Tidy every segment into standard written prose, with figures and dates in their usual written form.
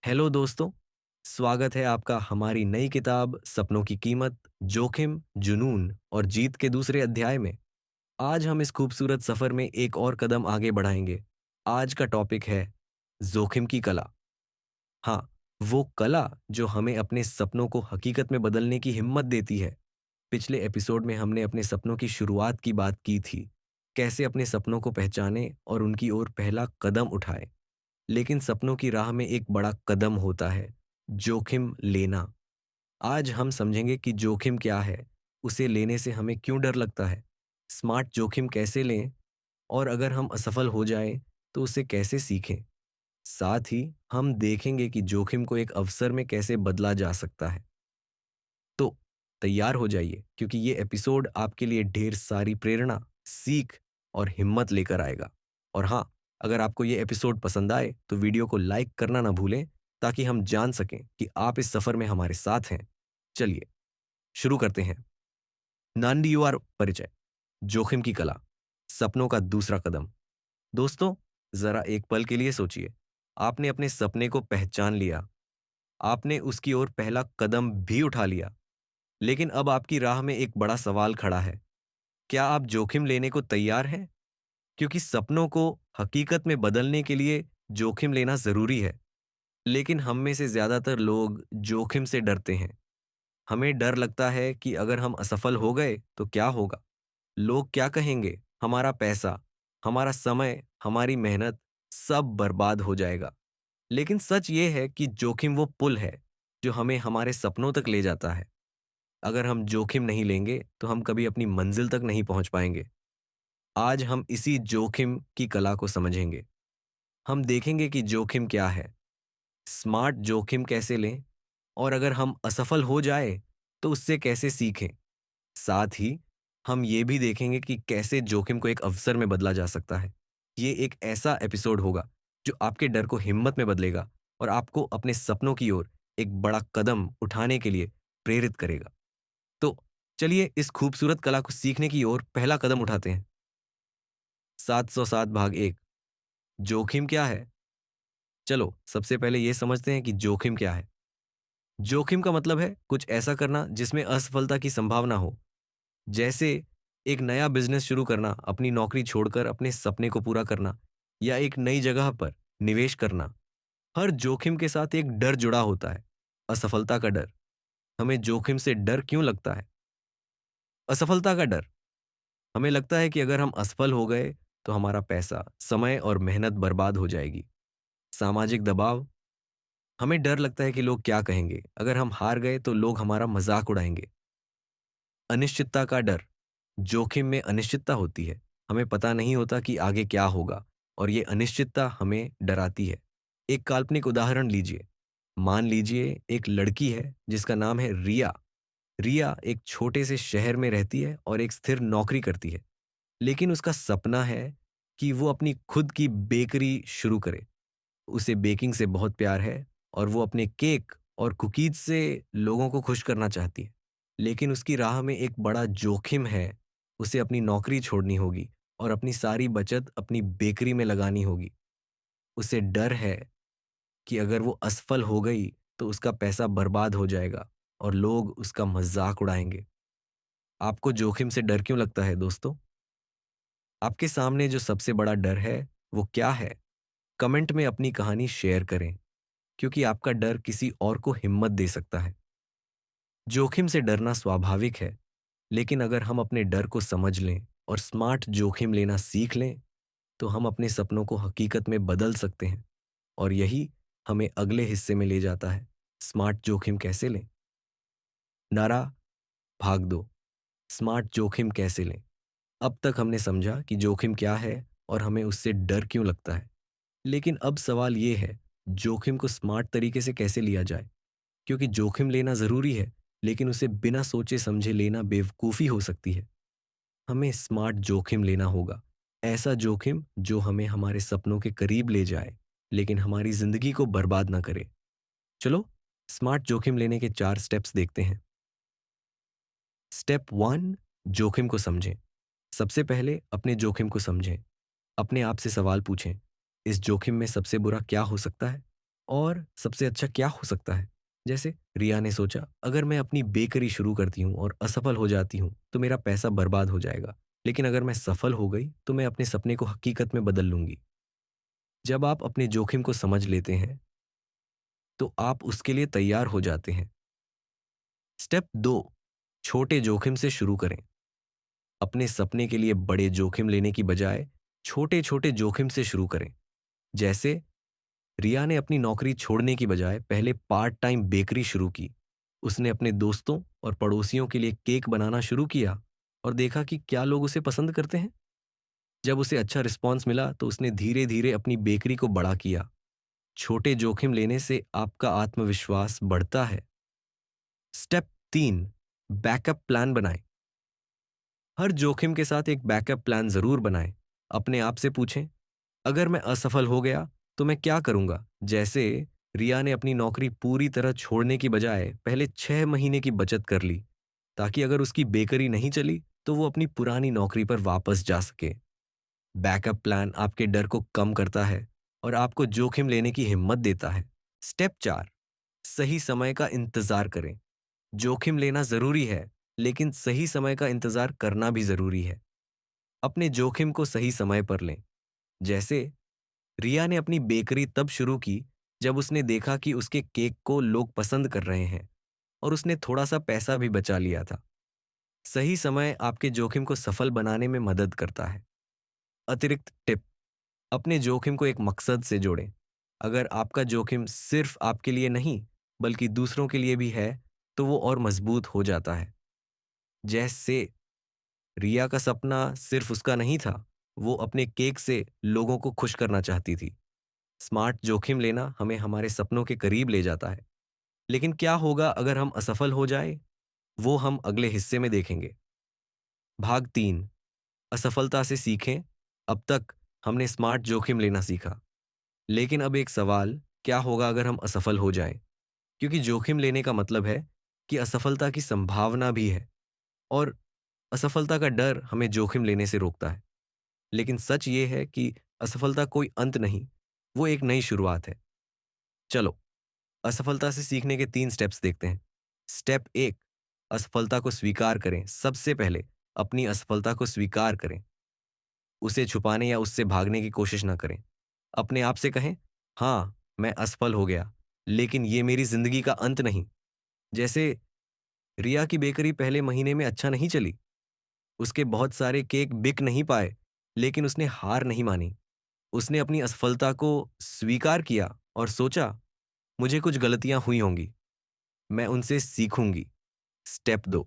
Hello दोस्तों। स्वागत है आपका हमारी नई किताब सपनों की कीमत, जोखिम, जुनून और जीत के दूसरे अध्याय में। आज हम इस खूबसूरत सफर में एक और कदम आगे बढ़ाएंगे। आज का टॉपिक है जोखिम की कला। हाँ, वो कला जो हमें अपने सपनों को हकीकत में बदलने की हिम्मत देती है। पिछले एपिसोड में हमने अपने सपनों की शुरुआत की बात की थी, कैसे अपने सपनों को पहचाने और उनकी ओर पहला कदम उठाए। लेकिन सपनों की राह में एक बड़ा कदम होता है, जोखिम लेना। आज हम समझेंगे कि जोखिम क्या है, उसे लेने से हमें क्यों डर लगता है, स्मार्ट जोखिम कैसे लें, और अगर हम असफल हो जाएं तो उसे कैसे सीखें। साथ ही हम देखेंगे कि जोखिम को एक अवसर में कैसे बदला जा सकता है। तो तैयार हो जाइए, क्योंकि ये एपिसोड आपके लिए ढेर सारी प्रेरणा, सीख और हिम्मत लेकर आएगा। और हाँ, अगर आपको ये एपिसोड पसंद आए तो वीडियो को लाइक करना ना भूलें, ताकि हम जान सकें कि आप इस सफर में हमारे साथ हैं। चलिए शुरू करते हैं। नांदी युआर परिचय, जोखिम की कला, सपनों का दूसरा कदम। दोस्तों, जरा एक पल के लिए सोचिए। आपने अपने सपने को पहचान लिया, आपने उसकी ओर पहला कदम भी उठा लिया। लेकिन अब आपकी राह में एक बड़ा सवाल खड़ा है। क्या आप जोखिम लेने को तैयार हैं? क्योंकि सपनों को हकीकत में बदलने के लिए जोखिम लेना जरूरी है। लेकिन हम में से ज्यादातर लोग जोखिम से डरते हैं। हमें डर लगता है कि अगर हम असफल हो गए तो क्या होगा? लोग क्या कहेंगे? हमारा पैसा, हमारा समय, हमारी मेहनत, सब बर्बाद हो जाएगा। लेकिन सच ये है कि जोखिम वो पुल है जो हमें हमारे सपनों तक ले जाता है। अगर हम जोखिम नहीं लेंगे तो हम कभी अपनी मंजिल तक नहीं पहुंच पाएंगे। आज हम इसी जोखिम की कला को समझेंगे। हम देखेंगे कि जोखिम क्या है, स्मार्ट जोखिम कैसे लें, और अगर हम असफल हो जाए तो उससे कैसे सीखें। साथ ही हम ये भी देखेंगे कि कैसे जोखिम को एक अवसर में बदला जा सकता है। ये एक ऐसा एपिसोड होगा जो आपके डर को हिम्मत में बदलेगा और आपको अपने सपनों की ओर एक बड़ा कदम उठाने के लिए प्रेरित करेगा। तो चलिए इस खूबसूरत कला को सीखने की ओर पहला कदम उठाते हैं। 707 भाग एक, जोखिम क्या है? चलो सबसे पहले ये समझते हैं कि जोखिम क्या है। जोखिम का मतलब है कुछ ऐसा करना जिसमें असफलता की संभावना हो। जैसे एक नया बिजनेस शुरू करना, अपनी नौकरी छोड़कर अपने सपने को पूरा करना, या एक नई जगह पर निवेश करना। हर जोखिम के साथ एक डर जुड़ा होता है, असफलता का डर। हमें जोखिम से डर क्यों लगता है? असफलता का डर। हमें लगता है कि अगर हम असफल हो गए तो हमारा पैसा, समय और मेहनत बर्बाद हो जाएगी। सामाजिक दबाव। हमें डर लगता है कि लोग क्या कहेंगे, अगर हम हार गए तो लोग हमारा मजाक उड़ाएंगे। अनिश्चितता का डर। जोखिम में अनिश्चितता होती है, हमें पता नहीं होता कि आगे क्या होगा, और ये अनिश्चितता हमें डराती है। एक काल्पनिक उदाहरण लीजिए। मान लीजिए एक लड़की है जिसका नाम है रिया। रिया एक छोटे से शहर में रहती है और एक स्थिर नौकरी करती है। लेकिन उसका सपना है कि वो अपनी खुद की बेकरी शुरू करे। उसे बेकिंग से बहुत प्यार है और वो अपने केक और कुकीज से लोगों को खुश करना चाहती है। लेकिन उसकी राह में एक बड़ा जोखिम है। उसे अपनी नौकरी छोड़नी होगी और अपनी सारी बचत अपनी बेकरी में लगानी होगी। उसे डर है कि अगर वो असफल हो गई तो उसका पैसा बर्बाद हो जाएगा और लोग उसका मजाक उड़ाएंगे। आपको जोखिम से डर क्यों लगता है दोस्तों? आपके सामने जो सबसे बड़ा डर है वो क्या है? कमेंट में अपनी कहानी शेयर करें, क्योंकि आपका डर किसी और को हिम्मत दे सकता है। जोखिम से डरना स्वाभाविक है, लेकिन अगर हम अपने डर को समझ लें और स्मार्ट जोखिम लेना सीख लें तो हम अपने सपनों को हकीकत में बदल सकते हैं। और यही हमें अगले हिस्से में ले जाता है, स्मार्ट जोखिम कैसे लें। नारा भाग दो, स्मार्ट जोखिम कैसे लें। अब तक हमने समझा कि जोखिम क्या है और हमें उससे डर क्यों लगता है। लेकिन अब सवाल ये है, जोखिम को स्मार्ट तरीके से कैसे लिया जाए? क्योंकि जोखिम लेना जरूरी है, लेकिन उसे बिना सोचे समझे लेना बेवकूफ़ी हो सकती है। हमें स्मार्ट जोखिम लेना होगा, ऐसा जोखिम जो हमें हमारे सपनों के करीब ले जाए, लेकिन हमारी जिंदगी को बर्बाद ना करे। चलो स्मार्ट जोखिम लेने के 4 स्टेप्स देखते हैं। स्टेप 1, जोखिम को समझें। सबसे पहले अपने जोखिम को समझें। अपने आप से सवाल पूछें, इस जोखिम में सबसे बुरा क्या हो सकता है? और सबसे अच्छा क्या हो सकता है? जैसे रिया ने सोचा, अगर मैं अपनी बेकरी शुरू करती हूँ और असफल हो जाती हूँ, तो मेरा पैसा बर्बाद हो जाएगा। लेकिन अगर मैं सफल हो गई, तो मैं अपने सपने को हकीकत में बदल लूँगी। जब आप अपने जोखिम को समझ लेते हैं, तो आप उसके लिए तैयार हो जाते हैं। स्टेप 2, छोटे जोखिम से शुरू करें। अपने सपने के लिए बड़े जोखिम लेने की बजाय छोटे-छोटे जोखिम से शुरू करें। जैसे रिया ने अपनी नौकरी छोड़ने की बजाय पहले पार्ट टाइम बेकरी शुरू की। उसने अपने दोस्तों और पड़ोसियों के लिए केक बनाना शुरू किया और देखा कि क्या लोग उसे पसंद करते हैं। जब उसे अच्छा रिस्पॉन्स मिला तो उसने धीरे धीरे अपनी बेकरी को बड़ा किया। छोटे जोखिम लेने से आपका आत्मविश्वास बढ़ता है। स्टेप 3, बैकअप प्लान बनाएं। हर जोखिम के साथ एक बैकअप प्लान जरूर बनाएं। अपने आप से पूछें, अगर मैं असफल हो गया तो मैं क्या करूंगा? जैसे रिया ने अपनी नौकरी पूरी तरह छोड़ने की बजाय पहले 6 महीने की बचत कर ली, ताकि अगर उसकी बेकरी नहीं चली तो वो अपनी पुरानी नौकरी पर वापस जा सके। बैकअप प्लान आपके डर को कम करता है और आपको जोखिम लेने की हिम्मत देता है। स्टेप 4, सही समय का इंतजार करें। जोखिम लेना जरूरी है, लेकिन सही समय का इंतजार करना भी जरूरी है। अपने जोखिम को सही समय पर लें। जैसे रिया ने अपनी बेकरी तब शुरू की जब उसने देखा कि उसके केक को लोग पसंद कर रहे हैं और उसने थोड़ा सा पैसा भी बचा लिया था। सही समय आपके जोखिम को सफल बनाने में मदद करता है। अतिरिक्त टिप, अपने जोखिम को एक मकसद से जोड़ें। अगर आपका जोखिम सिर्फ आपके लिए नहीं बल्कि दूसरों के लिए भी है, तो वो और मजबूत हो जाता है। जैसे रिया का सपना सिर्फ उसका नहीं था, वो अपने केक से लोगों को खुश करना चाहती थी। स्मार्ट जोखिम लेना हमें हमारे सपनों के करीब ले जाता है। लेकिन क्या होगा अगर हम असफल हो जाए? वो हम अगले हिस्से में देखेंगे। भाग 3, असफलता से सीखें। अब तक हमने स्मार्ट जोखिम लेना सीखा, लेकिन अब एक सवाल, क्या होगा अगर हम असफल हो जाएं? क्योंकि जोखिम लेने का मतलब है कि असफलता की संभावना भी है, और असफलता का डर हमें जोखिम लेने से रोकता है। लेकिन सच ये है कि असफलता कोई अंत नहीं, वो एक नई शुरुआत है। चलो, असफलता से सीखने के 3 स्टेप्स देखते हैं। स्टेप 1, असफलता को स्वीकार करें। सबसे पहले अपनी असफलता को स्वीकार करें। उसे छुपाने या उससे भागने की कोशिश ना करें। अपने आप से कहें, हाँ, मैं असफल हो गया, लेकिन ये मेरी जिंदगी का अंत नहीं। जैसे रिया की बेकरी पहले महीने में अच्छा नहीं चली, उसके बहुत सारे केक बिक नहीं पाए, लेकिन उसने हार नहीं मानी। उसने अपनी असफलता को स्वीकार किया और सोचा, मुझे कुछ गलतियां हुई होंगी, मैं उनसे सीखूंगी। स्टेप 2,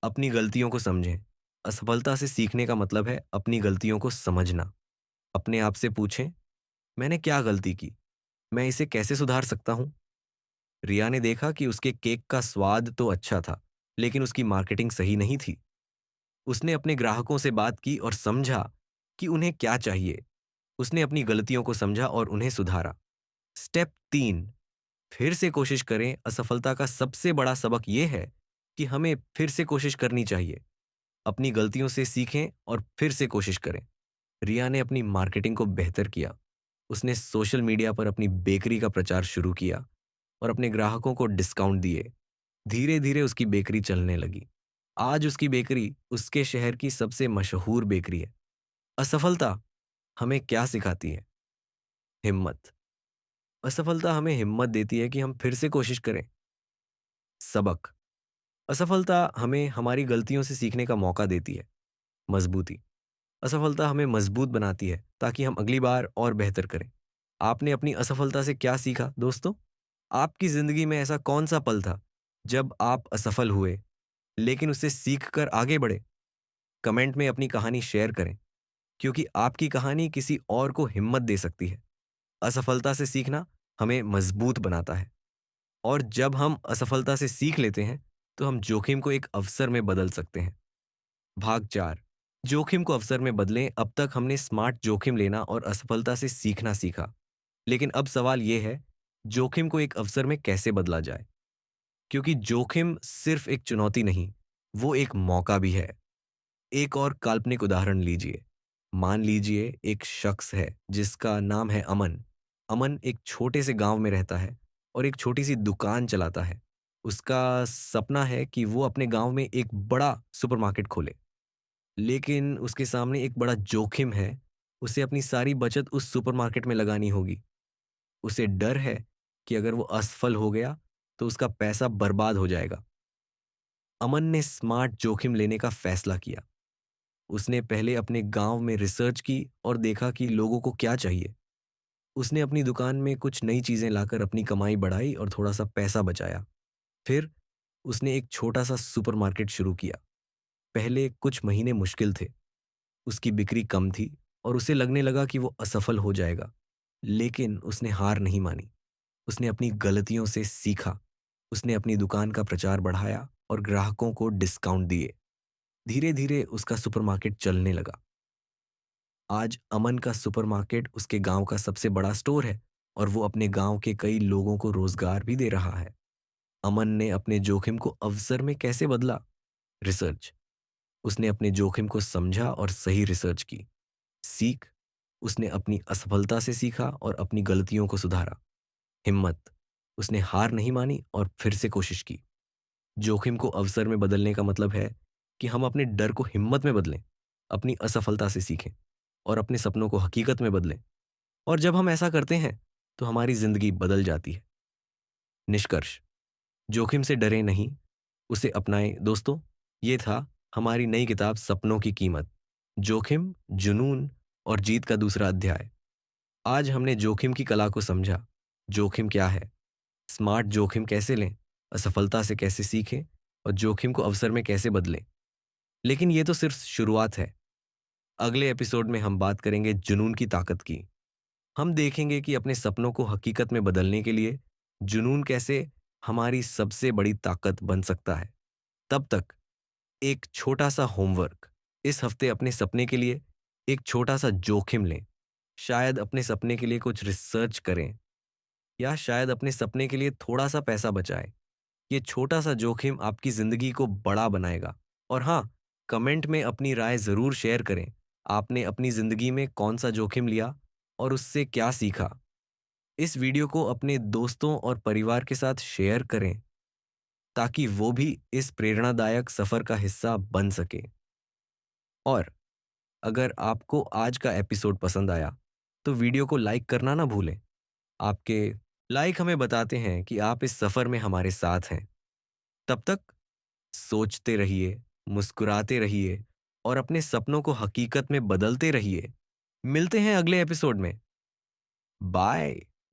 अपनी गलतियों को समझें। असफलता से सीखने का मतलब है अपनी गलतियों को समझना। अपने आप से पूछें, मैंने क्या गलती की? मैं इसे कैसे सुधार सकता हूं? रिया ने देखा कि उसके केक का स्वाद तो अच्छा था, लेकिन उसकी मार्केटिंग सही नहीं थी। उसने अपने ग्राहकों से बात की और समझा कि उन्हें क्या चाहिए। उसने अपनी गलतियों को समझा और उन्हें सुधारा। स्टेप 3, फिर से कोशिश करें। असफलता का सबसे बड़ा सबक यह है कि हमें फिर से कोशिश करनी चाहिए। अपनी गलतियों से सीखें और फिर से कोशिश करें। रिया ने अपनी मार्केटिंग को बेहतर किया। उसने सोशल मीडिया पर अपनी बेकरी का प्रचार शुरू किया और अपने ग्राहकों को डिस्काउंट दिए। धीरे धीरे उसकी बेकरी चलने लगी। आज उसकी बेकरी उसके शहर की सबसे मशहूर बेकरी है। असफलता हमें क्या सिखाती है? हिम्मत। असफलता हमें हिम्मत देती है कि हम फिर से कोशिश करें। सबक, असफलता हमें हमारी गलतियों से सीखने का मौका देती है। मजबूती, असफलता हमें मजबूत बनाती है ताकि हम अगली बार और बेहतर करें। आपने अपनी असफलता से क्या सीखा दोस्तों? आपकी जिंदगी में ऐसा कौन सा पल था जब आप असफल हुए लेकिन उससे सीख कर आगे बढ़े? कमेंट में अपनी कहानी शेयर करें, क्योंकि आपकी कहानी किसी और को हिम्मत दे सकती है। असफलता से सीखना हमें मजबूत बनाता है, और जब हम असफलता से सीख लेते हैं तो हम जोखिम को एक अवसर में बदल सकते हैं। भाग 4, जोखिम को अवसर में बदलें। अब तक हमने स्मार्ट जोखिम लेना और असफलता से सीखना सीखा, लेकिन अब सवाल यह है, जोखिम को एक अवसर में कैसे बदला जाए? क्योंकि जोखिम सिर्फ एक चुनौती नहीं, वो एक मौका भी है। एक और काल्पनिक उदाहरण लीजिए। मान लीजिए एक शख्स है जिसका नाम है अमन। अमन एक छोटे से गांव में रहता है और एक छोटी सी दुकान चलाता है। उसका सपना है कि वो अपने गांव में एक बड़ा सुपरमार्केट खोले। लेकिन उसके सामने एक बड़ा जोखिम है। उसे अपनी सारी बचत उस सुपरमार्केट में लगानी होगी। उसे डर है कि अगर वो असफल हो गया तो उसका पैसा बर्बाद हो जाएगा। अमन ने स्मार्ट जोखिम लेने का फैसला किया। उसने पहले अपने गांव में रिसर्च की और देखा कि लोगों को क्या चाहिए। उसने अपनी दुकान में कुछ नई चीजें लाकर अपनी कमाई बढ़ाई और थोड़ा सा पैसा बचाया। फिर उसने एक छोटा सा सुपरमार्केट शुरू किया। पहले कुछ महीने मुश्किल थे। उसकी बिक्री कम थी और उसे लगने लगा कि वो असफल हो जाएगा। लेकिन उसने हार नहीं मानी। उसने अपनी गलतियों से सीखा। उसने अपनी दुकान का प्रचार बढ़ाया और ग्राहकों को डिस्काउंट दिए। धीरे धीरे उसका सुपरमार्केट चलने लगा। आज अमन का सुपरमार्केट उसके गांव का सबसे बड़ा स्टोर है और वो अपने गांव के कई लोगों को रोजगार भी दे रहा है। अमन ने अपने जोखिम को अवसर में कैसे बदला? रिसर्च। उसने अपने जोखिम को समझा और सही रिसर्च की। सीख। उसने अपनी असफलता से सीखा और अपनी गलतियों को सुधारा। हिम्मत। उसने हार नहीं मानी और फिर से कोशिश की। जोखिम को अवसर में बदलने का मतलब है कि हम अपने डर को हिम्मत में बदलें, अपनी असफलता से सीखें और अपने सपनों को हकीकत में बदलें। और जब हम ऐसा करते हैं तो हमारी जिंदगी बदल जाती है। निष्कर्ष। जोखिम से डरे नहीं, उसे अपनाएं। दोस्तों, ये था हमारी नई किताब सपनों की कीमत, जोखिम, जुनून और जीत का दूसरा अध्याय। आज हमने जोखिम की कला को समझा। जोखिम क्या है, स्मार्ट जोखिम कैसे लें, असफलता से कैसे सीखें और जोखिम को अवसर में कैसे बदलें। लेकिन ये तो सिर्फ शुरुआत है। अगले एपिसोड में हम बात करेंगे जुनून की ताकत की। हम देखेंगे कि अपने सपनों को हकीकत में बदलने के लिए जुनून कैसे हमारी सबसे बड़ी ताकत बन सकता है। तब तक एक छोटा सा होमवर्क। इस हफ्ते अपने सपने के लिए एक छोटा सा जोखिम लें। शायद अपने सपने के लिए कुछ रिसर्च करें या शायद अपने सपने के लिए थोड़ा सा पैसा बचाएं। ये छोटा सा जोखिम आपकी जिंदगी को बड़ा बनाएगा। और हाँ, कमेंट में अपनी राय जरूर शेयर करें। आपने अपनी जिंदगी में कौन सा जोखिम लिया और उससे क्या सीखा। इस वीडियो को अपने दोस्तों और परिवार के साथ शेयर करें ताकि वो भी इस प्रेरणादायक सफर का हिस्सा बन सके। और अगर आपको आज का एपिसोड पसंद आया तो वीडियो को लाइक करना ना भूलें। आपके लाइक हमें बताते हैं कि आप इस सफर में हमारे साथ हैं। तब तक सोचते रहिए, मुस्कुराते रहिए और अपने सपनों को हकीकत में बदलते रहिए। मिलते हैं अगले एपिसोड में। बाय।